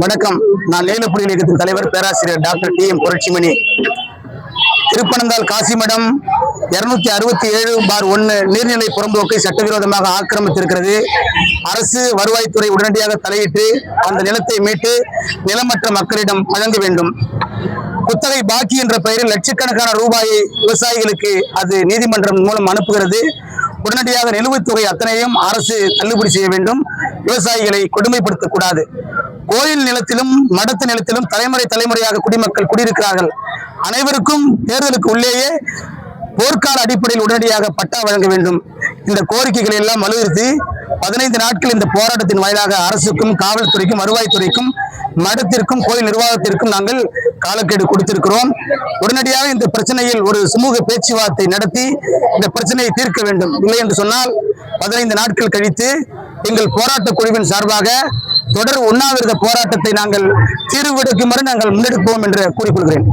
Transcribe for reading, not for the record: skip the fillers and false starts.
வணக்கம். நான் லேலப்புலி இயக்கத்தின் தலைவர் பேராசிரியர் டாக்டர் டி.எம். புரட்சிமணி. திருப்பனந்தாள் காசிமடம் 267/1 நீர்நிலை புறம்போக்கை சட்டவிரோதமாக ஆக்கிரமித்திருக்கிறது. அரசு வருவாய்த்துறை உடனடியாக தலையிட்டு அந்த நிலத்தை மீட்டு நிலமற்ற மக்களிடம் வழங்க வேண்டும். குத்தகை பாக்கி என்ற பெயரில் லட்சக்கணக்கான ரூபாயை விவசாயிகளுக்கு அது நீதிமன்றம் மூலம் அனுப்புகிறது. உடனடியாக நிலுவைத் தொகை அத்தனையும் அரசு தள்ளுபடி செய்ய வேண்டும். விவசாயிகளை கொடுமைப்படுத்தக்கூடாது. கோயில் நிலத்திலும் மடத்து நிலத்திலும் தலைமுறையாக குடிமக்கள் குடியிருக்கிறார்கள். அனைவருக்கும் தேர்தலுக்கு உள்ளேயே போர்க்கால அடிப்படையில் உடனடியாக பட்டா வழங்க வேண்டும். இந்த கோரிக்கைகளை எல்லாம் வலியுறுத்தி 15 நாட்கள் இந்த போராட்டத்தின் வாயிலாக அரசுக்கும் காவல்துறைக்கும் வருவாய்த்துறைக்கும் மடத்திற்கும் கோயில் நிர்வாகத்திற்கும் நாங்கள் காலக்கெடு கொடுத்திருக்கிறோம். உடனடியாக இந்த பிரச்சனையில் ஒரு சுமூக பேச்சுவார்த்தை நடத்தி இந்த பிரச்சனையை தீர்க்க வேண்டும். இல்லை என்று சொன்னால் 15 நாட்கள் கழித்து எங்கள் போராட்ட குழுவின் சார்பாக தொடர் உண்ணாவிரத போராட்டத்தை நாங்கள் தீர்வு எடுக்குமாறு நாங்கள் முன்னெடுப்போம் என்று கூறிக்கொள்கிறேன்.